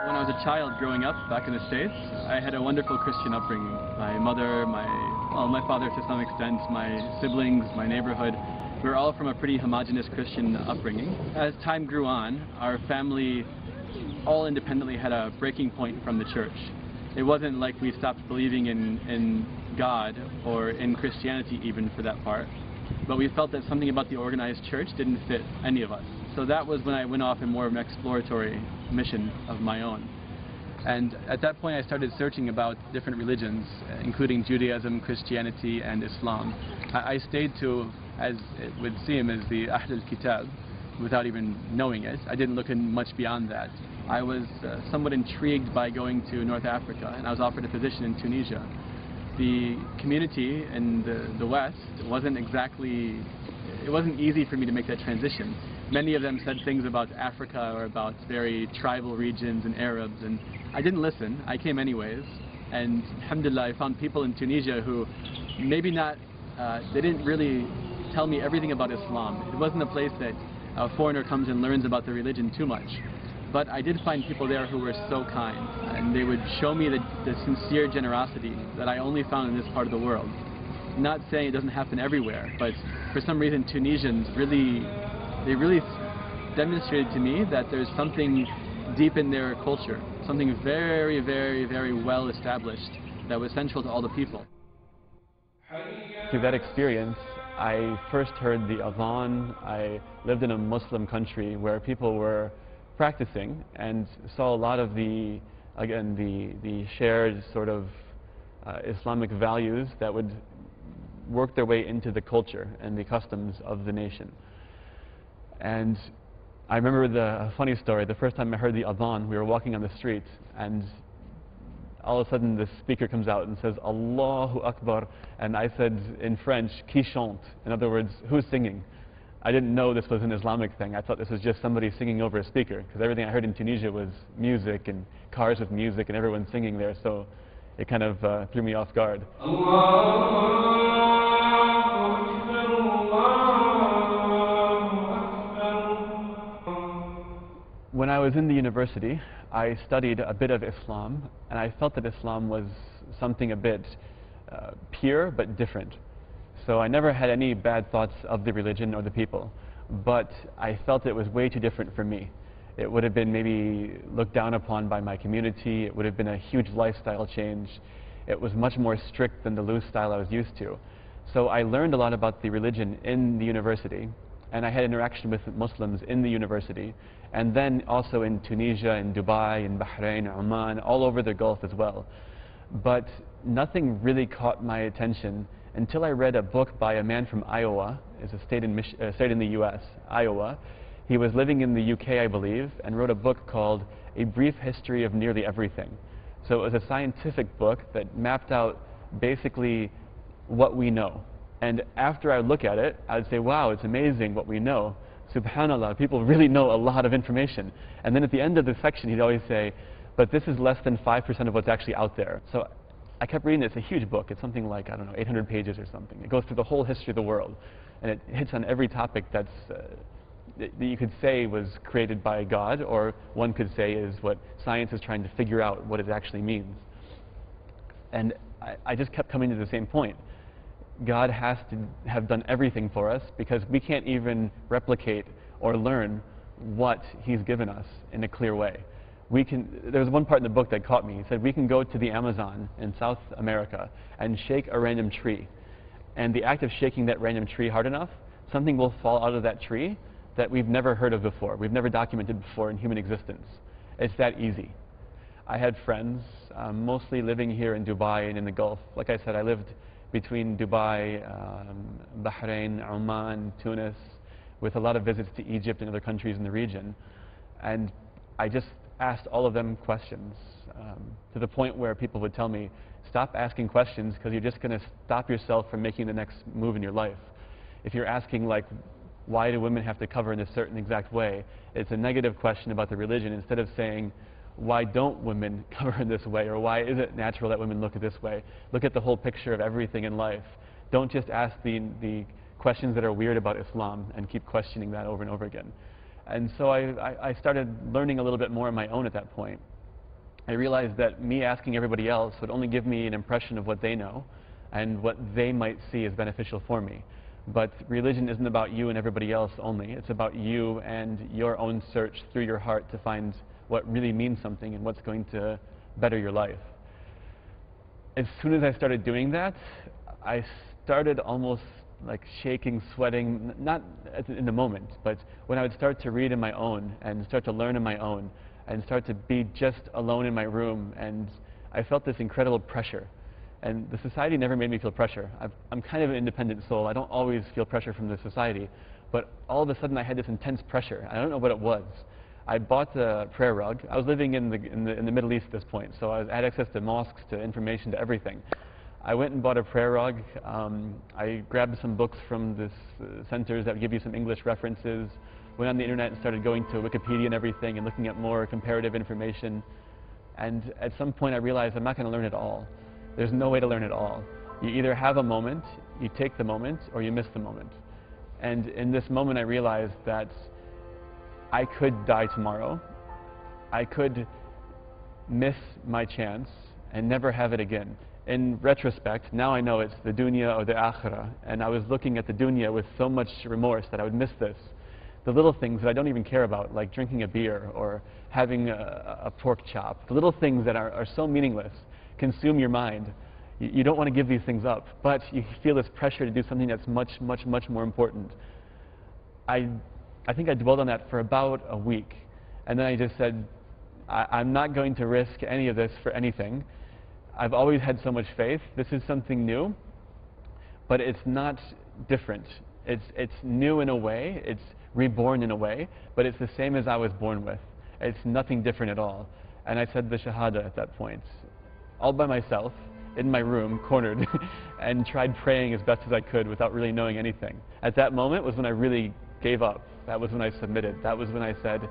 When I was a child growing up back in the States, I had a wonderful Christian upbringing. My mother, my father to some extent, my siblings, my neighborhood, we were all from a pretty homogenous Christian upbringing. As time grew on, our family all independently had a breaking point from the church. It wasn't like we stopped believing in God or in Christianity even for that part, but we felt that something about the organized church didn't fit any of us. So that was when I went off in more of an exploratory mission of my own. And at that point I started searching about different religions, including Judaism, Christianity, and Islam. I stayed to, as it would seem, as the Ahl al-Kitab, without even knowing it. I didn't look in much beyond that. I was somewhat intrigued by going to North Africa, and I was offered a position in Tunisia. The community in the West wasn't exactly, it wasn't easy for me to make that transition. Many of them said things about Africa or about very tribal regions and Arabs, and I didn't listen. I came anyways, and alhamdulillah, I found people in Tunisia who maybe not, they didn't really tell me everything about Islam. It wasn't a place that a foreigner comes and learns about the religion too much. But I did find people there who were so kind, and they would show me the sincere generosity that I only found in this part of the world. Not saying it doesn't happen everywhere, but for some reason Tunisians really demonstrated to me that there's something deep in their culture, something very, very, very well established that was central to all the people. Through that experience, I first heard the adhan. I lived in a Muslim country where people were practicing and saw a lot of the shared sort of Islamic values that would work their way into the culture and the customs of the nation. And I remember a funny story. The first time I heard the adhan, we were walking on the street, and all of a sudden the speaker comes out and says, Allahu Akbar, and I said in French, qui chante? In other words, who's singing? I didn't know this was an Islamic thing. I thought this was just somebody singing over a speaker, because everything I heard in Tunisia was music and cars with music and everyone singing there, so it kind of threw me off guard. When I was in the university, I studied a bit of Islam, and I felt that Islam was something a bit pure but different. So I never had any bad thoughts of the religion or the people, but I felt it was way too different for me. It would have been maybe looked down upon by my community. It would have been a huge lifestyle change. It was much more strict than the loose style I was used to. So I learned a lot about the religion in the university, and I had interaction with Muslims in the university, and then also in Tunisia, in Dubai, in Bahrain, Oman, all over the Gulf as well. But nothing really caught my attention until I read a book by a man from Iowa. It's a state in the US, Iowa. He was living in the UK, I believe, and wrote a book called A Brief History of Nearly Everything. So it was a scientific book that mapped out basically what we know. And after I look at it, I'd say, wow, it's amazing what we know. Subhanallah, people really know a lot of information. And then at the end of the section, he'd always say, but this is less than 5% of what's actually out there. So I kept reading it. It's a huge book. It's something like, I don't know, 800 pages or something. It goes through the whole history of the world. And it hits on every topic that you could say was created by God, or one could say is what science is trying to figure out what it actually means. And I just kept coming to the same point. God has to have done everything for us, because we can't even replicate or learn what He's given us in a clear way. There was one part in the book that caught me. He said we can go to the Amazon in South America and shake a random tree. And the act of shaking that random tree hard enough, something will fall out of that tree that we've never heard of before, we've never documented before in human existence. It's that easy. I had friends, mostly living here in Dubai and in the Gulf. Like I said, I lived between Dubai, Bahrain, Oman, Tunis, with a lot of visits to Egypt and other countries in the region. And I just asked all of them questions, to the point where people would tell me, stop asking questions, because you're just going to stop yourself from making the next move in your life. If you're asking, like, why do women have to cover in a certain exact way, it's a negative question about the religion, instead of saying, why don't women cover in this way, or why is it natural that women look at this way? Look at the whole picture of everything in life. Don't just ask the questions that are weird about Islam and keep questioning that over and over again. And so I started learning a little bit more on my own at that point. I realized that me asking everybody else would only give me an impression of what they know and what they might see as beneficial for me. But religion isn't about you and everybody else only. It's about you and your own search through your heart to find what really means something and what's going to better your life. As soon as I started doing that, I started almost like shaking, sweating, not in the moment, but when I would start to read on my own and start to learn on my own and start to be just alone in my room, and I felt this incredible pressure. And the society never made me feel pressure. I'm kind of an independent soul. I don't always feel pressure from the society, but all of a sudden I had this intense pressure. I don't know what it was. I bought a prayer rug. I was living in the Middle East at this point, so I had access to mosques, to information, to everything. I went and bought a prayer rug. I grabbed some books from this centers that would give you some English references. Went on the internet and started going to Wikipedia and everything and looking at more comparative information. And at some point I realized I'm not going to learn it all. There's no way to learn it all. You either have a moment, you take the moment, or you miss the moment. And in this moment I realized that I could die tomorrow. I could miss my chance and never have it again. In retrospect, now I know it's the dunya or the akhirah, and I was looking at the dunya with so much remorse that I would miss this. The little things that I don't even care about, like drinking a beer or having a pork chop. The little things that are so meaningless consume your mind. You don't want to give these things up, but you feel this pressure to do something that's much, much, much more important. I think I dwelled on that for about a week, and then I just said, I'm not going to risk any of this for anything. I've always had so much faith. This is something new, but it's not different. It's new in a way, it's reborn in a way, but it's the same as I was born with. It's nothing different at all. And I said the Shahada at that point, all by myself, in my room, cornered, and tried praying as best as I could without really knowing anything. At that moment was when I really gave up. That was when I submitted. That was when I said,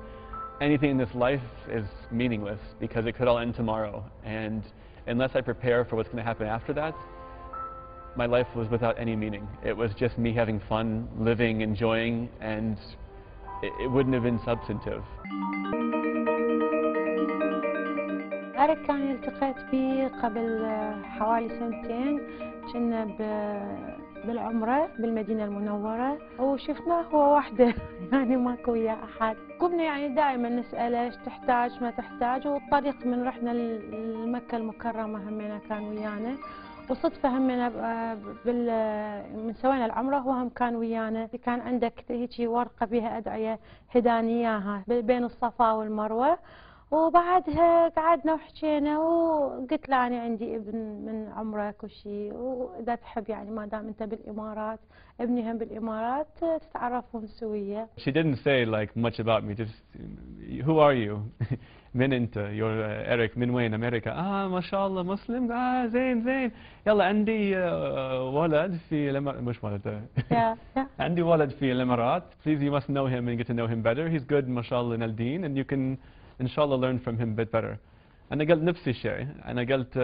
anything in this life is meaningless because it could all end tomorrow. And unless I prepare for what's going to happen after that, my life was without any meaning. It was just me having fun, living, enjoying, and it wouldn't have been substantive. أريك كان التقيت به قبل حوالي سنتين. كنا بالعمرة بالمدينة المنورة وشفناه هو وحده يعني ماكو وياه أحد. قمنا يعني دائما نسأله ايش تحتاج ما تحتاج، والطريق من رحنا لمكة المكرمة همينا كان ويانا، وصدفة همينا من سوينا العمرة هو هم كان ويانا. كان عندك هيجي ورقة بها أدعية هداني إياها بين الصفا والمروة، وبعدها قعدنا وحكينا وقلت له أنا عندي ابن من عمرك وشي، وإذا تحب يعني ما دام أنت بالإمارات ابني هم بالإمارات تتعرفون سوية. She didn't say like much about me, just who are you? من أنت؟ you're Eric من وين؟ أمريكا. ما شاء الله مسلم. زين زين. يلا عندي ولد في مش ولد. عندي ولد في الإمارات. Please you must know him and get to know him better. He's good ما شاء الله in الدين and you can inshallah learn from him a bit better. أنا قلت نفس الشيء. أنا قلت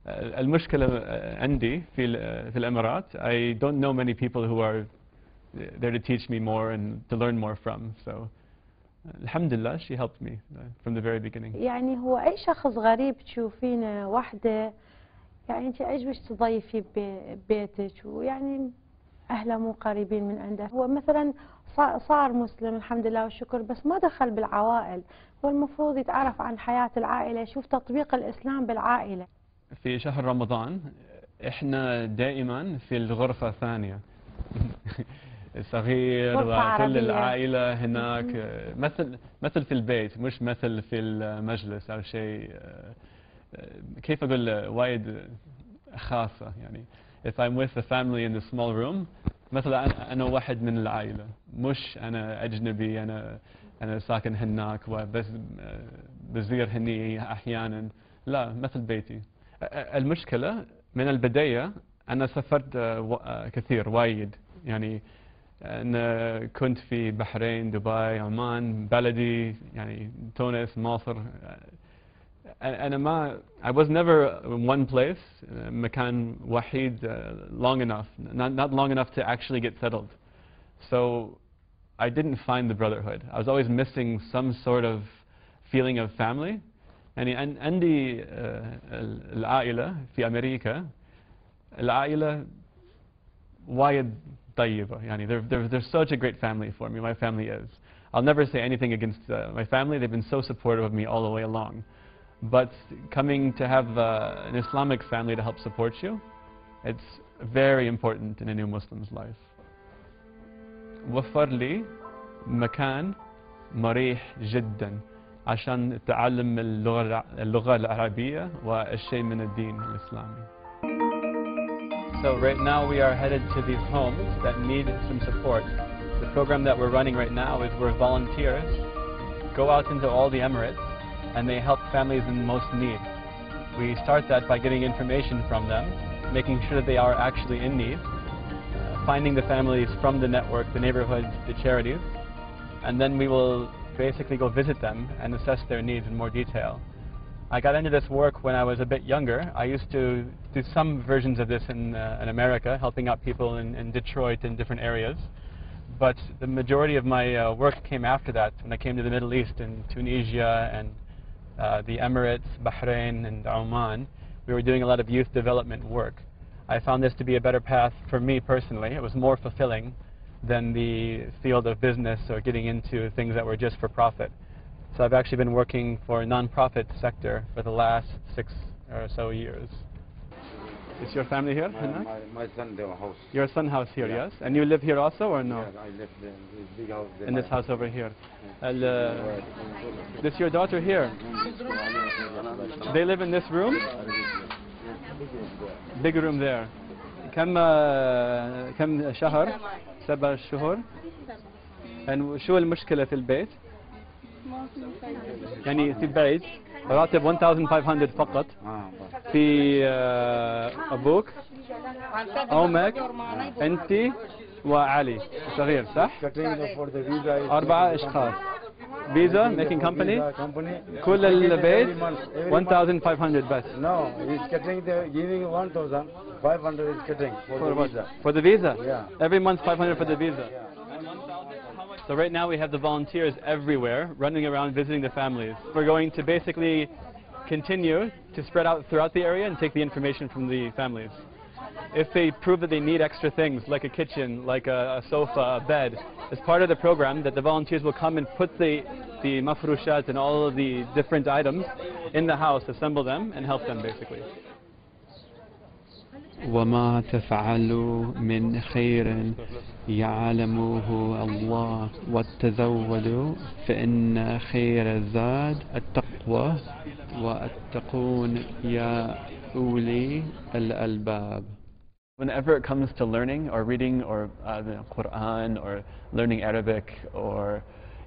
المشكلة عندي في الإمارات. I don't know many people who are there to teach me more and to learn more from. So alhamdulillah she helped me from the very beginning. يعني هو أي شخص غريب تشوفينه وحده يعني أنت عجبك تضيفي ببيتك، ويعني أهله مو قريبين من عنده. هو مثلا صار مسلم الحمد لله والشكر، بس ما دخل بالعوائل. هو المفروض يتعرف عن حياة العائلة، يشوف تطبيق الإسلام بالعائلة. في شهر رمضان احنا دائما في الغرفة الثانية صغير وكل العائلة هناك مثل في البيت مش مثل في المجلس أو شيء. كيف أقول وايد خاصة يعني. If I'm with the family in the small room مثلا أنا واحد من العائلة، مش أنا أجنبي، أنا ساكن هناك وبس بزير هني أحيانا، لا مثل بيتي. المشكلة من البداية أنا سافرت كثير وايد، يعني أنا كنت في بحرين، دبي، عمان، بلدي يعني تونس، مصر. أنا ما I was never in one place مكان وحيد long enough, not long enough to actually get settled. So I didn't find the brotherhood. I was always missing some sort of feeling of family, يعني عندي العائلة في أمريكا العائلة وايد طيبة يعني they're such a great family for me. My family is. I'll never say anything against my family. They've been so supportive of me all the way along. But coming to have an Islamic family to help support you, it's very important in a new Muslim's life. وفر لي مكان مريح جدا عشان تعلم اللغة العربية والشيء من الدين الإسلامي. So right now we are headed to these homes that need some support. The program that we're running right now is where volunteers go out into all the Emirates and they help families in most need. We start that by getting information from them, making sure that they are actually in need, finding the families from the network, the neighborhoods, the charities, and then we will basically go visit them and assess their needs in more detail. I got into this work when I was a bit younger. I used to do some versions of this in America, helping out people in Detroit and different areas. But the majority of my work came after that, when I came to the Middle East, in Tunisia and the Emirates, Bahrain and Oman. We were doing a lot of youth development work. I found this to be a better path for me personally. It was more fulfilling than the field of business or getting into things that were just for profit. So I've actually been working for a non-profit sector for the last 6 or so years. Is your family here? My son their house. Your son house here, yeah. Yes? And you live here also or no? Yes, I live in this big house. In this house over here. This your daughter here? They live in this room? Big room there. كم شهر؟ 7 شهور. شو المشكلة في البيت؟ يعني في بعيد راتب 1500 فقط. في أبوك أمك أنت وعلي صغير صح؟ 4 أشخاص. Visa making company. كل البيت 1500 بس. No, he's catering giving 1500 is catering for the visa. For the visa? Yeah. Every month 500 for the visa. So right now we have the volunteers everywhere running around visiting the families. We're going to basically continue to spread out throughout the area and take the information from the families. If they prove that they need extra things like a kitchen, like a sofa, a bed, as part of the program that the volunteers will come and put the mafrushat and all of the different items in the house, assemble them and help them basically. وما تفعلوا من خير يعلمه الله وتزودوا فإن خير الزاد التقوى واتقون يا أولي الألباب. Whenever it comes to learning or reading or the Quran or learning Arabic or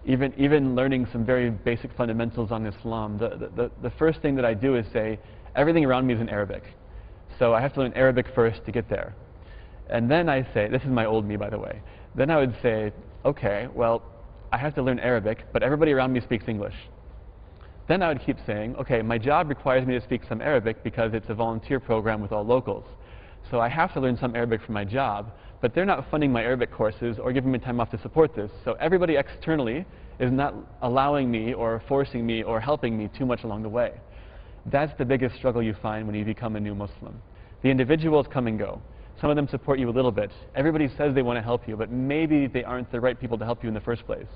even learning some very basic fundamentals on Islam, the first thing that I do is say everything around me is in Arabic. So I have to learn Arabic first to get there. And then I say, this is my old me by the way, then I would say, okay, well, I have to learn Arabic, but everybody around me speaks English. Then I would keep saying, okay, my job requires me to speak some Arabic because it's a volunteer program with all locals. So I have to learn some Arabic for my job, but they're not funding my Arabic courses or giving me time off to support this. So everybody externally is not allowing me or forcing me or helping me too much along the way. That's the biggest struggle you find when you become a new Muslim. The individuals come and go. Some of them support you a little bit. Everybody says they want to help you, but maybe they aren't the right people to help you in the first place.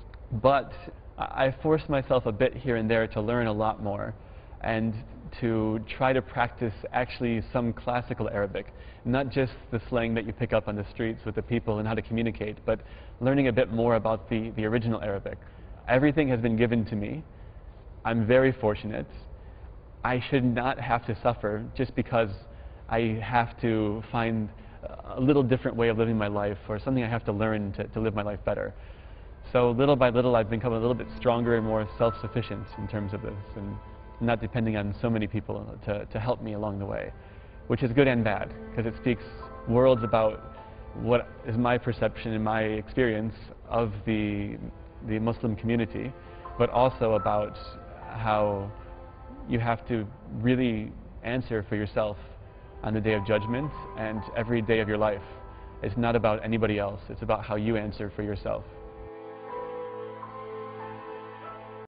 But I forced myself a bit here and there to learn a lot more and to try to practice actually some classical Arabic, not just the slang that you pick up on the streets with the people and how to communicate, but learning a bit more about the original Arabic. Everything has been given to me. I'm very fortunate. I should not have to suffer just because I have to find a little different way of living my life or something I have to learn to live my life better. So little by little I've become a little bit stronger and more self-sufficient in terms of this and not depending on so many people to help me along the way, which is good and bad because it speaks worlds about what is my perception and my experience of the Muslim community, but also about how you have to really answer for yourself on the day of judgment and every day of your life. It's not about anybody else, it's about how you answer for yourself.